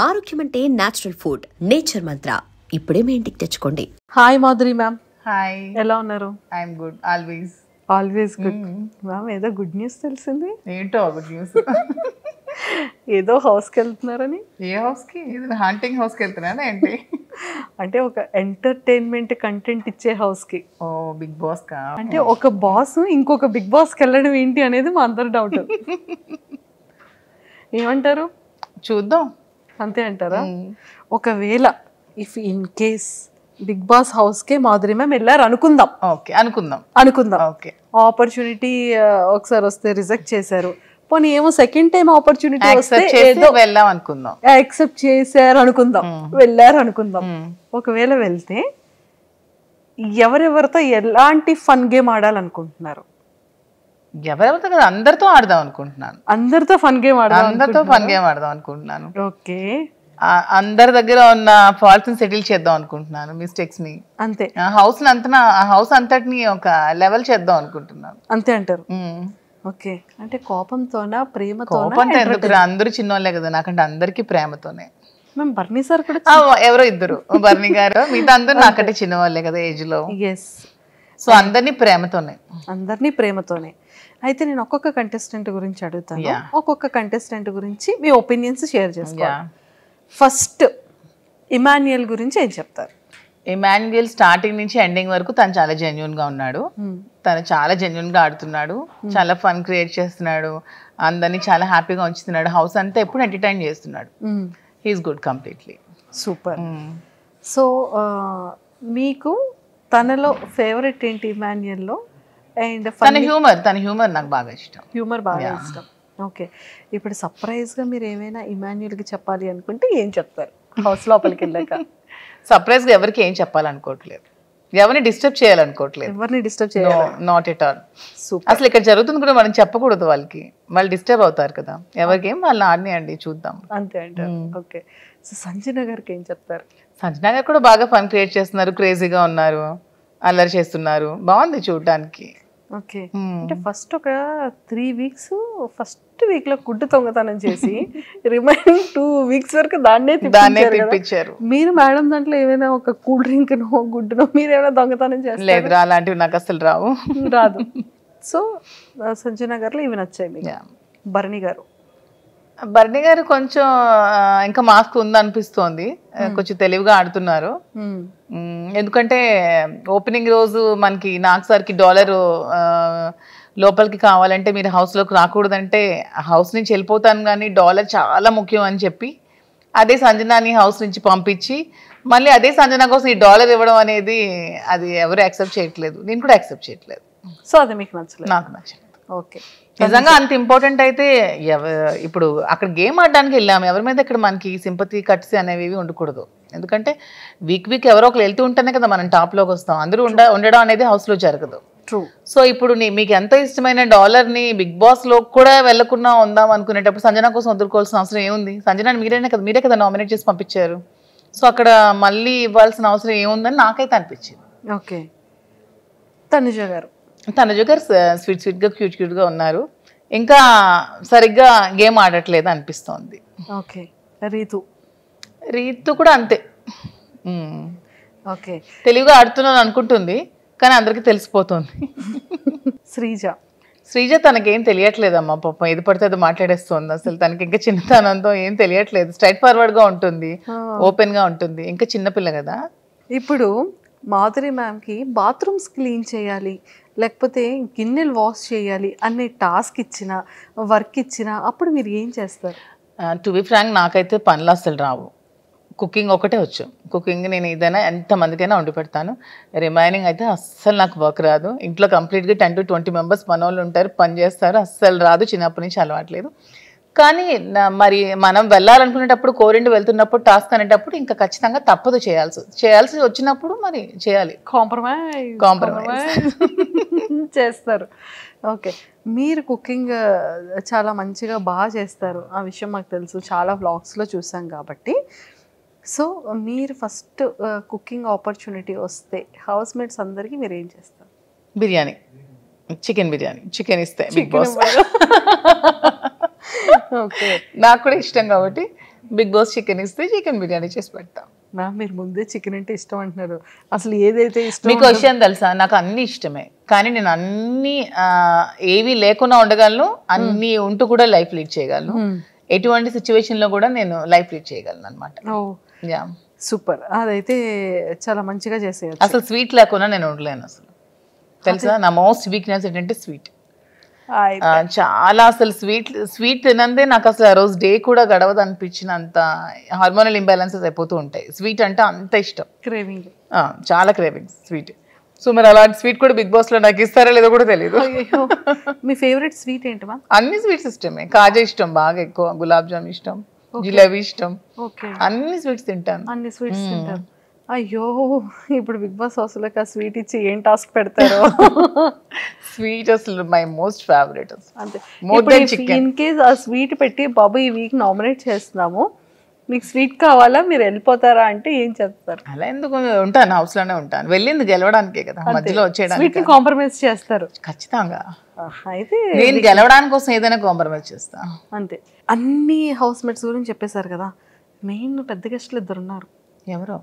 ఆరోగ్యం అంటే natural food, nature మంత్ర. ఇప్పుడే మీ ఇంటికి తెచ్చుకోండి. Hi Madhuri ma'am. హాయ్, ఎలా ఉన్నారు? I'm good. Always good ma'am. ఏదో గుడ్ న్యూస్ తెలిసింది. ఏంటో గుడ్ న్యూస్. ఏదో హౌస్కి వెళ్తున్నారని. ఏ హౌస్కి? హంటింగ్ హౌస్కి వెళ్తున్నానా ఏంటి? అంటే ఒక ఎంటర్టైన్మెంట్ కంటెంట్ ఇచ్చే హౌస్కి. ఓ, బిగ్ బాస్ కా? అంటే ఒక బాస్ ఇంకొక బిగ్ బాస్కి వెళ్ళడం ఏంటి అనేది మా అందరి డౌట్. ఏమంటారు? చూద్దాం. అంతే అంటారా? ఒకవేళ if in case Bigg Boss హౌస్కే మాధురి మ్యామ్ వెళ్ళారు అనుకుందాం. ఓకే, అనుకుందాం. ఓకే, ఆపర్చునిటీ ఒకసారి వస్తే రిజెక్ట్ చేశారు, పోనీ ఏమో సెకండ్ టైం ఆపర్చునిటీ వస్తే వెళ్దాం అనుకుందాం. యాక్సెప్ట్ చేశారు అనుకుందాం, వెళ్ళారు అనుకుందాం. ఒకవేళ వెళ్తే ఎవరెవరితో ఎలాంటి ఫన్ గేమ్ ఆడాలనుకుంటున్నారు? ఎవరెవరితో కదా, అందరితో ఆడదాం అనుకుంటున్నాను. అందరితో ఫన్ గేమ్ ఆడదాం అనుకుంటున్నాను. ఓకే, అందరి దగ్గర ఉన్న ఫాల్ట్స్ ని సెటిల్ చేద్దాం అనుకుంటున్నాను, మిస్టేక్స్ ని. అంతే. హౌస్ అంతటిని ఒక లెవెల్ చేద్దాం అనుకుంటున్నాను. అంతే అంటారు. ఓకే, అంటే కోపంతోనా ప్రేమతోనా? అందరూ చిన్నోళ్ళే కదా, నాకంటే అందరికి ప్రేమతోనే. మేము బర్నీ సార్ కూడా ఎవరో ఇద్దరు, బర్నీ గారు, మిగతా అందరూ నాకంటే చిన్నవాళ్ళే కదా ఏజ్ లో. సో అందరినీ ప్రేమతోనే. అయితే నేను ఒక్కొక్క కంటెస్టెంట్ గురించి అడుగుతాను, ఒక్కొక్క కంటెస్టెంట్ గురించి మీ ఒపీనియన్స్ షేర్ చేసుకోవాలి. ఫస్ట్ ఇమాన్యుయల్ గురించి ఏం చెప్తారు? ఇమాన్యుయల్ స్టార్టింగ్ నుంచి ఎండింగ్ వరకు తను చాలా జెన్యున్ గా ఉన్నాడు. తను చాలా జెన్యున్ గా ఆడుతున్నాడు, చాలా ఫన్ క్రియేట్ చేస్తున్నాడు, అందరినీ చాలా హ్యాపీగా ఉంచుతున్నాడు, హౌస్ అంతా ఎప్పుడు ఎంటర్టైన్ చేస్తున్నాడు. He's good completely. Super. So మీకు తనలో ఫేవరెట్ ఏంటి ఇమాన్యుయల్లో? అండ్ తన హ్యూమర్ నాకు బాగా ఇష్టం. ఓకే, ఇప్పుడు సర్ప్రైజ్గా మీరు ఏమైనా ఇమాన్యుయల్కి చెప్పాలి అనుకుంటే ఏం చెప్తారు హౌస్ లోపలికి వెళ్ళాక? సర్ప్రైజ్గా ఎవరికి ఏం చెప్పాలనుకోవట్లేదు, ఎవరిని డిస్టర్బ్ చేయాలనుకోవట్లేదు. Not at all. అసలు ఇక్కడ జరుగుతుంది కూడా మనం చెప్పకూడదు, వాళ్ళు డిస్టర్బ్ అవుతారు కదా. ఎవరికి ఏం వాళ్ళని ఆడినాయండి, చూద్దాం. అంతే అంటారు. ఓకే, సో సంజన గారికి ఏం చెప్తారు? సంజన గారు కూడా బాగా ఫన్ క్రియేట్ చేస్తున్నారు, క్రేజీగా ఉన్నారు, అల్లరి చేస్తున్నారు, బాగుంది చూడటానికి. ఓకే, అంటే ఫస్ట్ ఒక 3 weeks ఫస్ట్ వీక్ లో గుడ్డు దొంగతనం చేసి రిమైనింగ్ 2 weeks వరకు దాన్నే తిప్పించారు. మీరు మేడం దాంట్లో ఏమైనా ఒక కూల్ డ్రింక్ నో గుడ్డునో మీరు ఏమైనా దొంగతనం చేస్తారు? లేదు, అలాంటివి నాకు అసలు రాదు. సో సంజన గారిలో ఇవి నచ్చాయి మీకు. బర్నీ గారు కొంచెం ఇంకా మాస్క్ ఉందనిపిస్తోంది, కొంచెం తెలివిగా ఆడుతున్నారు. ఎందుకంటే ఓపెనింగ్ రోజు మనకి నాకు సార్కి $1 లోపలికి కావాలంటే మీరు హౌస్లోకి రాకూడదంటే హౌస్ నుంచి వెళ్ళిపోతాను, కానీ $1 చాలా ముఖ్యం అని చెప్పి అదే సంజనాని హౌస్ నుంచి పంపించి మళ్ళీ అదే సంజన కోసం ఈ $1 ఇవ్వడం అనేది అది ఎవరు యాక్సెప్ట్ చేయట్లేదు, నేను కూడా యాక్సెప్ట్ చేయట్లేదు. సో అది మీకు నచ్చలేదు? నాకు నచ్చలేదు. ఓకే, నిజంగా అంత ఇంపార్టెంట్ అయితే ఇప్పుడు అక్కడ గేమ్ ఆడడానికి వెళ్ళాము, ఎవరి మీద ఇక్కడ మనకి సింపతి కట్స్ అనేవి ఉండకూడదు. ఎందుకంటే వీక్ ఎవరో ఒకరు వెళ్తూ ఉంటేనే కదా మనం టాప్లోకి వస్తాం, అందరూ ఉండడం అనేది హౌస్లో జరగదు. సో ఇప్పుడు మీకు ఎంతో ఇష్టమైన $1ని బిగ్ బాస్ లో కూడా వెళ్లకుండా ఉందాం అనుకునేటప్పుడు సంజన కోసం వదులుకోవాల్సిన అవసరం ఏముంది? సంజన మీరే కదా నామినేట్ చేసి పంపించారు. సో అక్కడ మళ్ళీ ఇవ్వాల్సిన అవసరం ఏముందని నాకైతే అనిపించింది. ఓకే, తనుజ గారు స్వీట్ గా క్యూట్ గా ఉన్నారు, ఇంకా సరిగ్గా గేమ్ ఆడట్లేదు అనిపిస్తోంది. ఓకే, రీతు కూడా అంతే. ఓకే, తెలివిగా ఆడుతున్నాను అనుకుంటుంది కానీ అందరికి తెలిసిపోతుంది. శ్రీజ తనకేం తెలియట్లేదమ్మా, పాపం ఏది పడితే అది మాట్లాడేస్తుంది. అసలు తనకి ఇంకా చిన్నతనంతో ఏం తెలియట్లేదు, స్ట్రైట్ ఫార్వర్డ్ గా ఉంటుంది, ఓపెన్ గా ఉంటుంది, ఇంకా చిన్నపిల్ల కదా. ఇప్పుడు మాధురి మ్యామ్కి బాత్రూమ్స్ క్లీన్ చేయాలి, లేకపోతే గిన్నెలు వాష్ చేయాలి అనే టాస్క్ ఇచ్చినా వర్క్ ఇచ్చినా అప్పుడు మీరు ఏం చేస్తారు? టు బి ఫ్రాంక్, నాకైతే పనులు అసలు రావు, కుకింగ్ ఒకటే వచ్చు. కుకింగ్ నేను ఏదైనా ఎంతమందికైనా వండి పెడతాను, రిమైనింగ్ అయితే అస్సలు నాకు వర్క్ రాదు. ఇంట్లో కంప్లీట్గా 10 to 20 members మన వాళ్ళు ఉంటారు, పని చేస్తారు, అస్సలు రాదు, చిన్నప్పటి నుంచి అలవాట్లేదు. కానీ మరి మనం వెళ్ళాలనుకునేటప్పుడు కోరిండి వెళ్తున్నప్పుడు టాస్క్ అనేటప్పుడు ఇంకా ఖచ్చితంగా తప్పదు, చేయాల్సి వచ్చినప్పుడు మరి చేయాలి, కాంప్రమైజ్ చేస్తారు. ఓకే, మీరు కుకింగ్ చాలా మంచిగా బాగా చేస్తారు, ఆ విషయం మాకు తెలుసు, చాలా వ్లాగ్స్లో చూసాం కాబట్టి. సో మీరు ఫస్ట్ కుకింగ్ ఆపర్చునిటీ వస్తే హౌస్ మేట్స్ అందరికీ మీరు ఏం చేస్తారు? బిర్యానీ, చికెన్ ఇస్తే బిగ్ బాస్. నాకు కూడా ఇష్టం కాబట్టి బిగ్ బాస్ చికెన్ ఇస్తే చికెన్ బిర్యానీ చేసి పెడతాం. మ్యామ్ మీరు ముందే చికెన్ అంటే ఇష్టం అంటున్నారు, అసలు ఏదైతే ఇష్టం మీకు విషయం తెలుసా, నాకు అన్ని ఇష్టమే, కానీ నేను అన్ని ఏవి లేకుండా ఉండగలను, అన్ని ఉంటూ కూడా లైఫ్ లీడ్ చేయగలను. ఎటువంటి సిచ్యువేషన్ లో కూడా నేను లైఫ్ లీడ్ చేయగలను అనమాట. యా సూపర్, అదైతే చాలా మంచిగా చేసేది. అసలు స్వీట్ లేకుండా నేను ఉండలేను అసలు, తెలుసా. నా మోస్ట్ వీక్నెస్ ఏంటంటే స్వీట్. చాలా అసలు స్వీట్ తినందే నాకు అసలు ఆ రోజు డే కూడా గడవదు అనిపించినంత హార్మోనల్ ఇంబ్యాలెన్సెస్ అయిపోతూ ఉంటాయి. స్వీట్ అంటే అంత ఇష్టం, క్రేవింగ్, చాలా క్రేవింగ్స్ స్వీట్. సో మరి అలాంటి స్వీట్ కూడా బిగ్ బాస్ లో నాకు ఇస్తారా లేదో కూడా తెలియదు. మీ ఫేవరెట్ స్వీట్ ఏంటి మ్యామ్? అన్ని స్వీట్స్ ఇష్టమే, కాజా ఇష్టం బాగా ఎక్కువ, గులాబ్ జామ్ ఇష్టం, జిలేబీ ఇష్టం, అన్ని స్వీట్స్ తింటాను. అన్ని స్వీట్స్ తింటారు. అయ్యో ఇప్పుడు బిగ్ బాస్ హౌస్ లోకి ఆ స్వీట్ ఇచ్చి ఏం టాస్క్ పెడతారు? స్వీట్ అసలు మై మోస్ట్ ఫేవరెట్. అంతే, ఇన్ కేస్ ఆ స్వీట్ పెట్టి బాబు ఈ వీక్ నామినేట్ చేస్తున్నాము, మీకు స్వీట్ కావాలా, మీరు వెళ్ళిపోతారా అంటే ఏం చెప్తారు? అలా ఎందుకు ఉంటాను, హౌస్ లోనే ఉంటాను. వెళ్ళింది గెలవడానికే కదా, మధ్యలో వచ్చేయడానికి కాంప్రమైజ్ చేస్తారు ఖచ్చితంగా. అయితే నేను గెలవడానికి కోసం ఏదైనా కాంప్రమైజ్ చేస్తా. అంతే. అన్ని హౌస్ మేట్స్ గురించి చెప్పేశారు కదా, మెయిన్ పెద్ద గెస్ట్లు ఇద్దరు ఉన్నారు. ఎవరో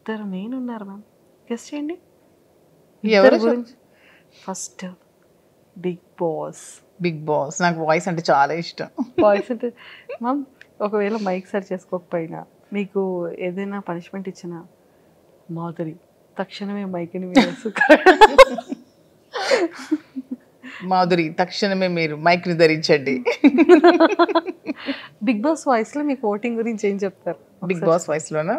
ఇద్దరు మెయిన్ ఉన్నారు మ్యామ్, గెస్ట్ చేయండి ఎవరు గురించి. First Bigg Boss. Bigg Boss నాకు వాయిస్ అంటే చాలా ఇష్టం. వాయిస్ అంటే మ్యామ్ ఒకవేళ మైక్ సరి చేసుకోకపోయినా మీకు ఏదైనా పనిష్మెంట్ ఇచ్చినా మాధురి తక్షణమే మైక్ని మాధురి తక్షణమే మీరు మైక్ ని ధరించండి. బిగ్ బాస్ వాయిస్ లో మీకు ఓటింగ్ గురించి ఏం చెప్తారు? బిగ్ బాస్ వాయిస్ లోనా,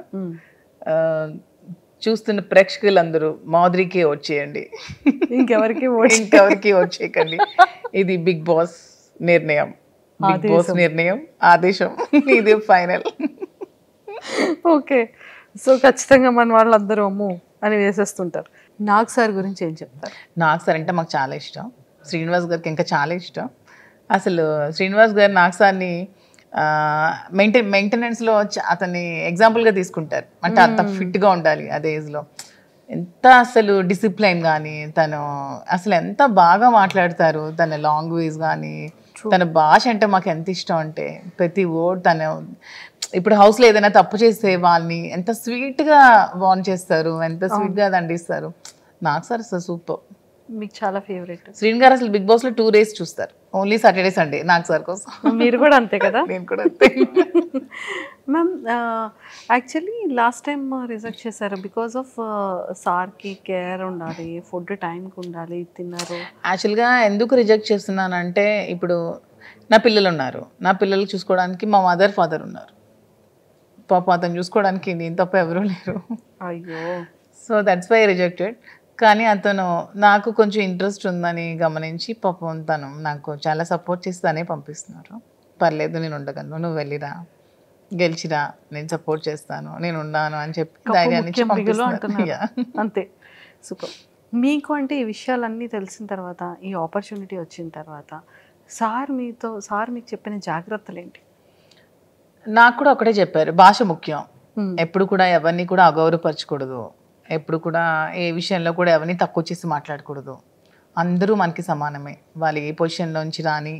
చూస్తున్న ప్రేక్షకులందరూ మాధురికే ఓట్ చేయండి, ఇంకెవరికి ఓట్ చేయకండి. ఇది బిగ్ బాస్ నిర్ణయం, బిగ్ బాస్ నిర్ణయం, ఆదేశం, ఇది ఫైనల్. ఓకే, సో ఖచ్చితంగా మన వాళ్ళందరూ అమ్ము అని వేసేస్తుంటారు. నాగ్ సార్ గురించి ఏం చెప్తారు? నాగ్ సార్ అంటే మాకు చాలా ఇష్టం, శ్రీనివాస్ గారికి ఇంకా చాలా ఇష్టం. అసలు శ్రీనివాస్ గారు నాగ్ సార్ని మెయింటెనెన్స్లో అతన్ని ఎగ్జాంపుల్గా తీసుకుంటారు. అంటే అంత ఫిట్గా ఉండాలి అదే ఏజ్లో, ఎంత అసలు డిసిప్లైన్ కానీ, తను అసలు ఎంత బాగా మాట్లాడతారు, తన లాంగ్వేజ్ కానీ, తన భాష అంటే మాకు ఎంత ఇష్టం అంటే ప్రతి వర్డ్ తను. ఇప్పుడు హౌస్లో ఏదైనా తప్పు చేసే వాళ్ళని ఎంత స్వీట్గా వార్న్ చేస్తారు, ఎంత స్వీట్గా దండిస్తారు. నాకు సార్ అసలు సూపర్. మీకు చాలా ఫేవరెట్ శ్రీన్ గారు. అసలు బిగ్ బాస్లో 2 days చూస్తారు, ఓన్లీ సాటర్డే సండే నాకు సార్ కోసం. మీరు కూడా అంతే కదా? నేను కూడా అంతే ma'am. Actually last time reject చేశారు బికాస్ ఆఫ్ సార్కి కేర్ ఉండాలి, ఫుడ్ టైంకి ఉండాలి, తిన్నారు. యాక్చువల్గా ఎందుకు రిజెక్ట్ చేస్తున్నానంటే, ఇప్పుడు నా పిల్లలు ఉన్నారు, నా పిల్లలు చూసుకోవడానికి మా మదర్ ఫాదర్ ఉన్నారు. పాప అతను చూసుకోవడానికి నేను తప్ప ఎవరూ లేరు. అయ్యో, సో దట్స్ వై రిజెక్టెడ్. కానీ అతను నాకు కొంచెం ఇంట్రెస్ట్ ఉందని గమనించి పాపం తను నాకు చాలా సపోర్ట్ చేసి తనే పంపిస్తున్నారు. పర్లేదు నేను ఉండగలను, నువ్వు వెళ్ళిరా, గెలిచిరా, నేను సపోర్ట్ చేస్తాను, నేను ఉన్నాను అని చెప్పి ధైర్యాన్ని ఇచ్చి పంపిస్తున్నారు. అంతే, సూపర్. మీకు అంటే ఈ విషయాలన్నీ తెలిసిన తర్వాత, ఈ ఆపర్చునిటీ వచ్చిన తర్వాత సార్ మీకు చెప్పిన జాగ్రత్తలు ఏంటి? నాకు కూడా ఒకటే చెప్పారు, భాష ముఖ్యం, ఎప్పుడు కూడా ఎవరిని కూడా అగౌరవపరచకూడదు, ఎప్పుడు కూడా ఏ విషయంలో కూడా ఎవరిని తక్కువ చేసి మాట్లాడకూడదు. అందరూ మనకి సమానమే, వాళ్ళు ఏ పొజిషన్లోంచి రాని,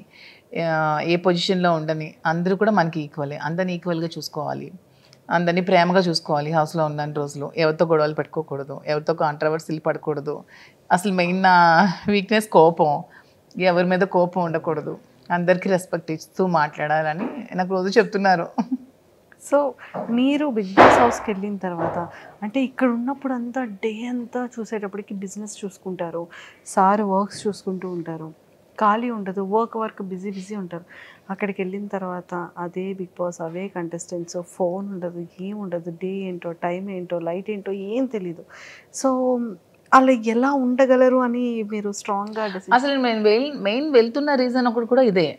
ఏ పొజిషన్లో ఉండని, అందరూ కూడా మనకి ఈక్వలే. అందరిని ఈక్వల్గా చూసుకోవాలి, అందరినీ ప్రేమగా చూసుకోవాలి. హౌస్లో ఉన్న రోజులు ఎవరితో గొడవలు పెట్టుకోకూడదు, ఎవరితో కాంట్రవర్సీలు పడకూడదు. అసలు మెయిన్ నా వీక్నెస్ కోపం, ఎవరి మీద కోపం ఉండకూడదు, అందరికీ రెస్పెక్ట్ ఇస్తూ మాట్లాడాలని నాకు రోజు చెప్తున్నారు. సో మీరు బిగ్ బాస్ హౌస్కి వెళ్ళిన తర్వాత, అంటే ఇక్కడ ఉన్నప్పుడు అంతా డే అంతా చూసేటప్పటికి బిజినెస్ చూసుకుంటారు, సార్ వర్క్స్ చూసుకుంటూ ఉంటారు, ఖాళీ ఉండదు, వర్క్ బిజీ ఉంటారు. అక్కడికి వెళ్ళిన తర్వాత అదే బిగ్ బాస్, అవే కంటెస్టెంట్స్, ఫోన్ ఉండదు, ఏం ఉండదు, డే ఏంటో, టైం ఏంటో, లైట్ ఏంటో ఏం తెలీదు. సో అలా ఎలా ఉండగలరు అని మీరు స్ట్రాంగ్గా అసలు మెయిన్ వెళ్తున్న రీజన్ ఒకటి కూడా ఇదే.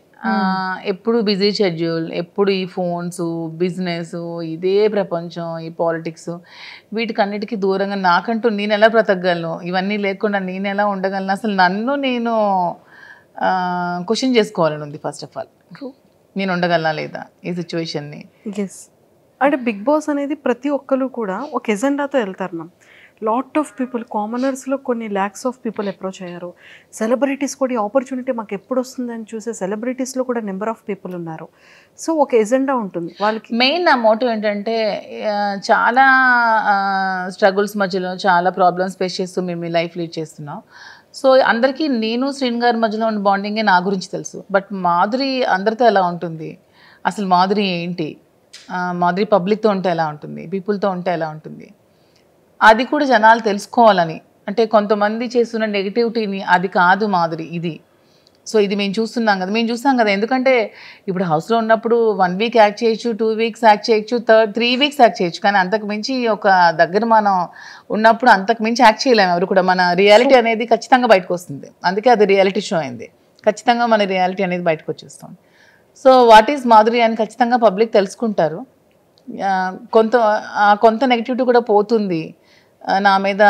ఎప్పుడు బిజీ షెడ్యూల్, ఎప్పుడు ఈ ఫోన్స్, బిజినెస్, ఇదే ప్రపంచం, ఈ పాలిటిక్స్, వీటికన్నిటికీ దూరంగా నాకంటూ నేను ఎలా బ్రతకగలను, ఇవన్నీ లేకుండా నేను ఎలా ఉండగలను, అసలు నన్ను నేను క్వశ్చన్ చేసుకోవాలని ఉంది. ఫస్ట్ ఆఫ్ ఆల్ నేను ఉండగలనా లేదా ఈ సిచ్యువేషన్ని. ఎస్, అంటే బిగ్ బాస్ అనేది ప్రతి ఒక్కరు కూడా ఒక ఎజెండాతో వెళ్తారు మ్యామ్. లాట్ ఆఫ్ పీపుల్, కామనర్స్లో కొన్ని ల్యాక్స్ ఆఫ్ పీపుల్ అప్రోచ్ అయ్యారు. సెలబ్రిటీస్ కూడా ఈ ఆపర్చునిటీ మాకు ఎప్పుడు వస్తుందని చూసే సెలబ్రిటీస్లో కూడా నెంబర్ ఆఫ్ పీపుల్ ఉన్నారు. సో ఒక ఎజెండా ఉంటుంది వాళ్ళకి. మెయిన్ నా మోటివ్ ఏంటంటే చాలా స్ట్రగుల్స్ మధ్యలో చాలా ప్రాబ్లమ్స్ ఫేస్ చేస్తూ మేము లైఫ్ లీడ్ చేస్తున్నాం. సో అందరికీ నేను శ్రీన్ గారి మధ్యలో ఉన్న బాండింగే నా గురించి తెలుసు. బట్ మాధురి అందరితో ఎలా ఉంటుంది, అసలు మాధురి ఏంటి, మాధురి పబ్లిక్తో ఉంటే ఎలా ఉంటుంది, పీపుల్తో ఉంటే ఎలా ఉంటుంది, అది కూడా జనాలు తెలుసుకోవాలని. అంటే కొంతమంది చేస్తున్న నెగిటివిటీని అది కాదు మాధురి ఇది. సో ఇది మేము చూస్తున్నాం కదా. ఎందుకంటే ఇప్పుడు హౌస్లో ఉన్నప్పుడు 1 వీక్ యాక్ట్ చేయొచ్చు, 2 వీక్స్ యాక్ట్ చేయొచ్చు, 3 వీక్స్ యాక్ట్ చేయొచ్చు. కానీ అంతకు మించి ఒక దగ్గర మనం ఉన్నప్పుడు అంతకు మించి యాక్ట్ చేయలేము ఎవరు కూడా. మన రియాలిటీ అనేది ఖచ్చితంగా బయటకు వస్తుంది. అందుకే అది రియాలిటీ షో అయింది. ఖచ్చితంగా మన రియాలిటీ అనేది బయటకు వచ్చేస్తాం. సో వాట్ ఈజ్ మాధురి అని ఖచ్చితంగా పబ్లిక్ తెలుసుకుంటారు. కొంత నెగిటివిటీ కూడా పోతుంది. నా మీద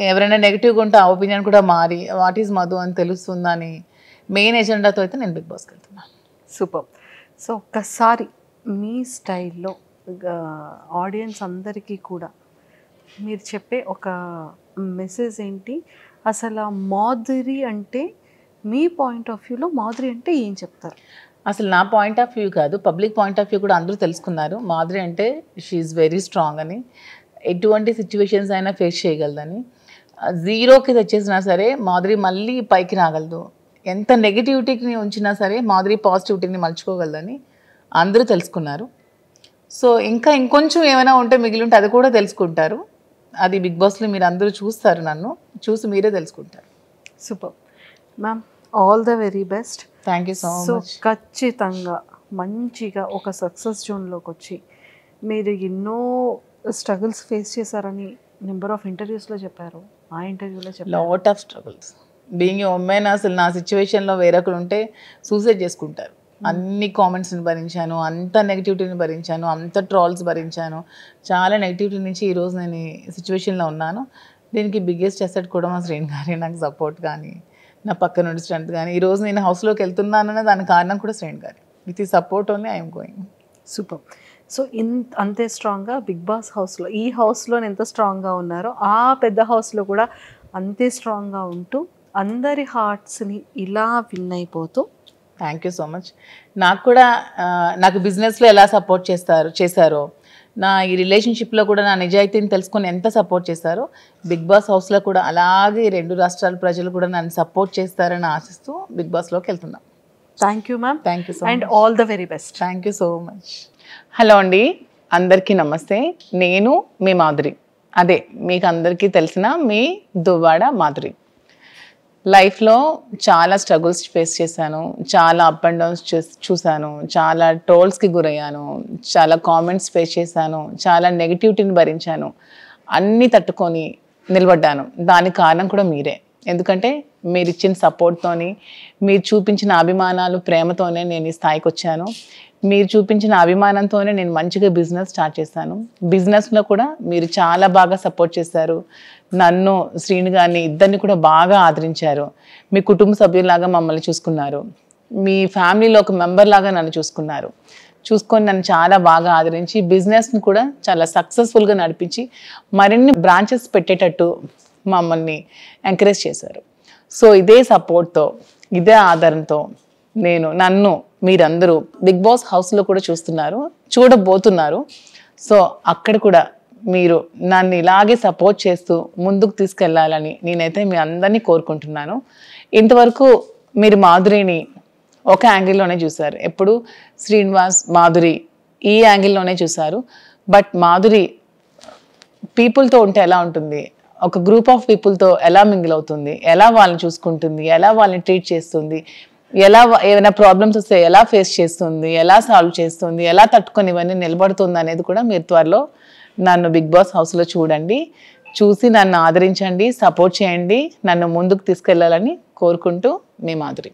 ఎవరైనా నెగిటివ్గా ఉంటే ఆ ఒపీనియన్ కూడా మారి వాట్ ఈజ్ మధు అని తెలుస్తుందని మెయిన్ ఎజెండాతో అయితే నేను బిగ్ బాస్కి వెళ్తున్నాను. సూపర్. సో ఒక్కసారి మీ స్టైల్లో ఆడియన్స్ అందరికీ కూడా మీరు చెప్పే ఒక మెసేజ్ ఏంటి, అసలు మాధురి అంటే మీ పాయింట్ ఆఫ్ వ్యూలో మాధురి అంటే ఏం చెప్తారు? అసలు నా పాయింట్ ఆఫ్ వ్యూ కాదు, పబ్లిక్ పాయింట్ ఆఫ్ వ్యూ కూడా అందరూ తెలుసుకున్నారు. మాధురి అంటే షీఈ్ వెరీ స్ట్రాంగ్ అని, ఎటువంటి సిచ్యువేషన్స్ అయినా ఫేస్ చేయగలదని, 0కి తెచ్చేసినా సరే మాధురి మళ్ళీ పైకి రాగలదు. ఎంత నెగిటివిటీని ఉంచినా సరే మాధురి పాజిటివిటీని మలుచుకోగలదని అందరూ తెలుసుకున్నారు. సో ఇంకా ఇంకొంచెం ఏమైనా ఉంటే మిగిలి ఉంటే అది కూడా తెలుసుకుంటారు. అది బిగ్ బాస్లో మీరు అందరూ చూస్తారు, నన్ను చూసి మీరే తెలుసుకుంటారు. Super ma'am, all the very best. Thank you so much. ఖచ్చితంగా మంచిగా ఒక సక్సెస్ జోన్లోకి వచ్చి మీరు ఎన్నో స్ట్రగుల్స్ ఫేస్ చేశారని నెంబర్ ఆఫ్ ఇంటర్వ్యూస్లో చెప్పారు. ఆ ఇంటర్వ్యూలో చెప్పారు lot of struggles. Being a women అసలు నా సిచ్యువేషన్లో వేరొకరు ఉంటే సూసైడ్ చేసుకుంటారు. అన్ని కామెంట్స్ని భరించాను, అంత నెగిటివిటీని భరించాను, అంత ట్రాల్స్ భరించాను. చాలా నెగిటివిటీ నుంచి ఈరోజు నేను ఈ సిచ్యువేషన్లో ఉన్నాను. దీనికి బిగ్గెస్ట్ అసెట్ కూడా మా శ్రీన్ గారి నాకు సపోర్ట్ కానీ, నా పక్క నుండి స్ట్రెంత్ కానీ. ఈరోజు నేను హౌస్లోకి వెళ్తున్నాననే దానికి కారణం కూడా శ్రీన్ గారి. విత్ ఈ support only I'm going. Super. So అంతే స్ట్రాంగ్గా బిగ్ బాస్ హౌస్లో, ఈ హౌస్లో ఎంత స్ట్రాంగ్గా ఉన్నారో ఆ పెద్ద హౌస్లో కూడా అంతే స్ట్రాంగ్గా ఉంటూ అందరి హార్ట్స్ని ఇలా విన్ అయిపోతూ. Thank you so much. నాకు కూడా నాకు బిజినెస్లో ఎలా సపోర్ట్ చేశారో, నా ఈ రిలేషన్షిప్లో కూడా నా నిజాయితీని తెలుసుకొని ఎంత సపోర్ట్ చేశారో, బిగ్ బాస్ హౌస్లో కూడా అలాగే 2 రాష్ట్రాల ప్రజలు కూడా నన్ను సపోర్ట్ చేస్తారని ఆశిస్తూ బిగ్ బాస్లోకి వెళ్తున్నాం. Thank you ma'am. Thank you so much and all the very best. Thank you so much. Hello అండి, అందరికీ నమస్తే. నేను మీ మాధురి, అదే మీకు అందరికీ తెలిసిన మీ దువ్వాడ మాధురి. లైఫ్లో చాలా స్ట్రగుల్స్ ఫేస్ చేశాను, చాలా అప్ అండ్ డౌన్స్ చూశాను, చాలా ట్రోల్స్కి గురయ్యాను, చాలా కామెంట్స్ ఫేస్ చేశాను, చాలా నెగిటివిటీని భరించాను. అన్నీ తట్టుకొని నిలబడ్డాను. దానికి కారణం కూడా మీరే. ఎందుకంటే మీరు ఇచ్చిన సపోర్ట్తోని, మీరు చూపించిన అభిమానాలు, ప్రేమతోనే నేను ఈ స్థాయికి వచ్చాను. మీరు చూపించిన అభిమానంతోనే నేను మంచిగా బిజినెస్ స్టార్ట్ చేశాను. బిజినెస్లో కూడా మీరు చాలా బాగా సపోర్ట్ చేశారు. నన్ను, శ్రీను గారిని, ఇద్దరిని కూడా బాగా ఆదరించారు. మీ కుటుంబ సభ్యులాగా మమ్మల్ని చూసుకున్నారు. మీ ఫ్యామిలీలో ఒక మెంబర్ లాగా నన్ను చూసుకొని నన్ను చాలా బాగా ఆదరించి బిజినెస్ని కూడా చాలా సక్సెస్ఫుల్గా నడిపించి మరిన్ని బ్రాంచెస్ పెట్టేటట్టు మమ్మల్ని ఎంకరేజ్ చేశారు. సో ఇదే సపోర్ట్తో, ఇదే ఆదరణతో నన్ను మీరందరూ బిగ్ బాస్ హౌస్లో కూడా చూడబోతున్నారు. సో అక్కడ కూడా మీరు నన్ను ఇలాగే సపోర్ట్ చేస్తూ ముందుకు తీసుకెళ్లాలని నేనైతే మీ అందరినీ కోరుకుంటున్నాను. ఇంతవరకు మీరు మాధురిని ఒక యాంగిల్లోనే చూశారు, ఎప్పుడు శ్రీనివాస్ మాధురి ఈ యాంగిల్లోనే చూశారు. బట్ మాధురి పీపుల్తో ఉంటే ఎలా ఉంటుంది, ఒక గ్రూప్ ఆఫ్ పీపుల్తో ఎలా మింగిల్ అవుతుంది, ఎలా వాళ్ళని చూసుకుంటుంది, ఎలా వాళ్ళని ట్రీట్ చేస్తుంది, ఎలా ఏమైనా ప్రాబ్లమ్స్ వస్తే ఎలా ఫేస్ చేస్తుంది, ఎలా సాల్వ్ చేస్తుంది, ఎలా తట్టుకొని ఇవన్నీ నిలబడుతుంది అనేది కూడా మీరు త్వరలో నన్ను బిగ్ బాస్ హౌస్లో చూసి నన్ను ఆదరించండి, సపోర్ట్ చేయండి, నన్ను ముందుకు తీసుకెళ్లాలని కోరుకుంటూ మీ మాధురి.